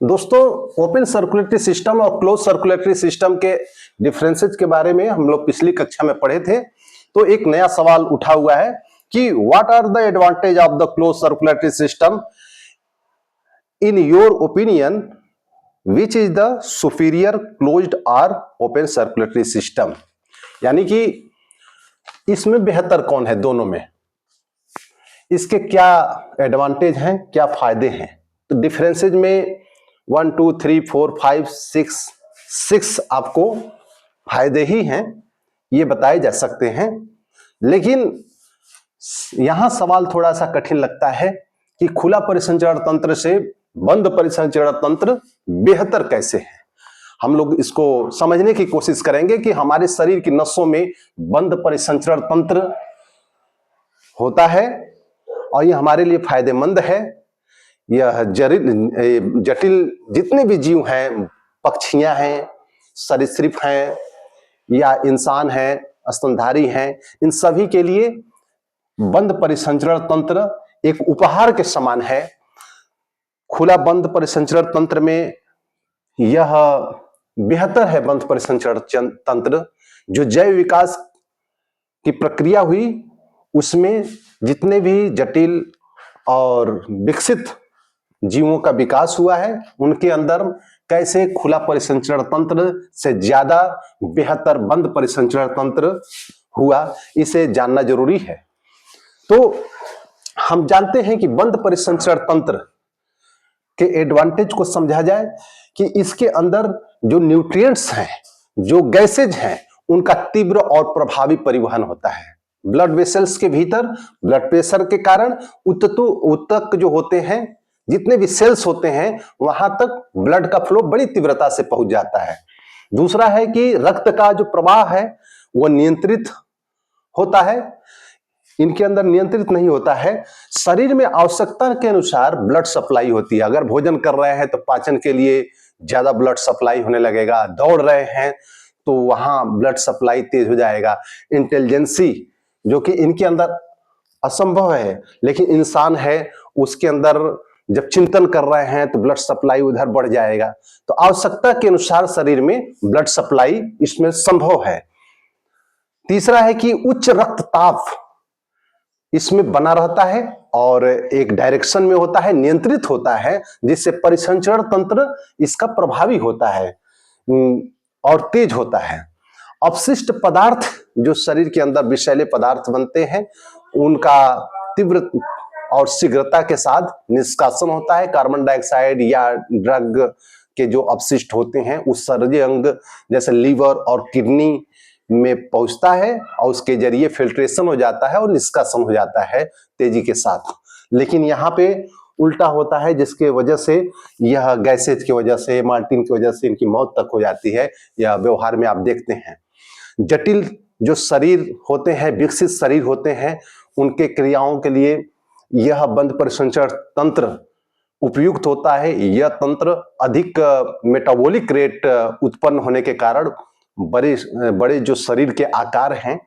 दोस्तों, open circulatory system और close circulatory system के डिफरेंसेस के बारे में हम लोग पिछली कक्षा में पढ़े थे। तो एक नया सवाल उठा हुआ है कि what are the advantage of the close circulatory system in your opinion, which is the superior closed और ओपन सर्कुलेटरी सिस्टम। यानी कि इसमें बेहतर कौन है दोनों में, इसके क्या एडवांटेज हैं, क्या फायदे हैं। तो डिफरेंसेज में 1 2 3 4 5 6 आपको फायदे ही हैं, ये बताए जा सकते हैं। लेकिन यहां सवाल थोड़ा सा कठिन लगता है कि खुला परिसंचरण तंत्र से बंद परिसंचरण तंत्र बेहतर कैसे है। हम लोग इसको समझने की कोशिश करेंगे कि हमारे शरीर की नसों में बंद परिसंचरण तंत्र होता है और ये हमारे लिए फायदेमंद है। यह जटिल जितने भी जीव हैं, पक्षियां हैं, सरीसृप हैं या इंसान हैं, स्तनधारी हैं, इन सभी के लिए बंद परिसंचरण तंत्र एक उपहार के समान है। खुला बंद परिसंचरण तंत्र में यह बेहतर है। बंद परिसंचरण तंत्र जो जैव विकास की प्रक्रिया हुई उसमें जितने भी जटिल और विकसित जीवों का विकास हुआ है उनके अंदर कैसे खुला परिसंचरण तंत्र से ज्यादा बेहतर बंद परिसंचरण तंत्र हुआ, इसे जानना जरूरी है। तो हम जानते हैं कि बंद परिसंचरण तंत्र के एडवांटेज को समझा जाए कि इसके अंदर जो न्यूट्रिएंट्स हैं, जो गैसेज हैं, उनका तीव्र और प्रभावी परिवहन होता है। ब्लड वेसल्स के भीतर ब्लड प्रेशर के कारण ऊतक जो होते हैं, जितने भी सेल्स होते हैं, वहां तक ब्लड का फ्लो बड़ी तीव्रता से पहुंच जाता है। दूसरा है कि रक्त का जो प्रवाह है वह नियंत्रित होता है। इनके अंदर नियंत्रित नहीं होता है। शरीर में आवश्यकता के अनुसार ब्लड सप्लाई होती है। अगर भोजन कर रहे हैं तो पाचन के लिए ज्यादा ब्लड सप्लाई होने लगेगा, दौड़ रहे हैं तो वहां ब्लड सप्लाई तेज हो जाएगा। इंटेलिजेंसी जो कि इनके अंदर असंभव है, लेकिन इंसान है, उसके अंदर जब चिंतन कर रहे हैं तो ब्लड सप्लाई उधर बढ़ जाएगा। तो आवश्यकता के अनुसार शरीर में ब्लड सप्लाई इसमें संभव है। तीसरा है कि उच्च रक्तचाप इसमें बना रहता है और एक डायरेक्शन में होता है, नियंत्रित होता है, जिससे परिसंचरण तंत्र इसका प्रभावी होता है और तेज होता है। अपशिष्ट पदार्थ जो शरीर के अंदर विषैले पदार्थ बनते हैं उनका तीव्र और शीघ्रता के साथ निष्कासन होता है। कार्बन डाइऑक्साइड या ड्रग के जो अपशिष्ट होते हैं उस शरीरीय अंग जैसे लीवर और किडनी में पहुंचता है और उसके जरिए फिल्ट्रेशन हो जाता है और निष्कासन हो जाता है तेजी के साथ। लेकिन यहाँ पे उल्टा होता है, जिसके वजह से यह गैसेज की वजह से, मार्टिन की वजह से इनकी मौत तक हो जाती है। यह व्यवहार में आप देखते हैं। जटिल जो शरीर होते हैं, विकसित शरीर होते हैं, उनके क्रियाओं के लिए यह बंद परिसंचरण तंत्र उपयुक्त होता है। यह तंत्र अधिक मेटाबॉलिक रेट उत्पन्न होने के कारण बड़े जो शरीर के आकार हैं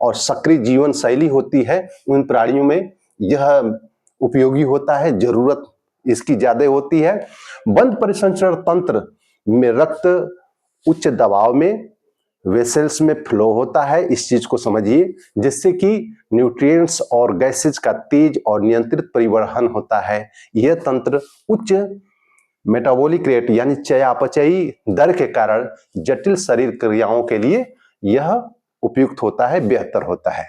और सक्रिय जीवन शैली होती है, उन प्राणियों में यह उपयोगी होता है। जरूरत इसकी ज्यादा होती है। बंद परिसंचरण तंत्र में रक्त उच्च दबाव में वेसल्स में फ्लो होता है। इस चीज को समझिए, जिससे कि न्यूट्रिएंट्स और गैसेज का तेज और नियंत्रित परिवहन होता है। यह तंत्र उच्च मेटाबॉलिक रेट यानी चयापचयी दर के कारण जटिल शरीर क्रियाओं के लिए यह उपयुक्त होता है, बेहतर होता है।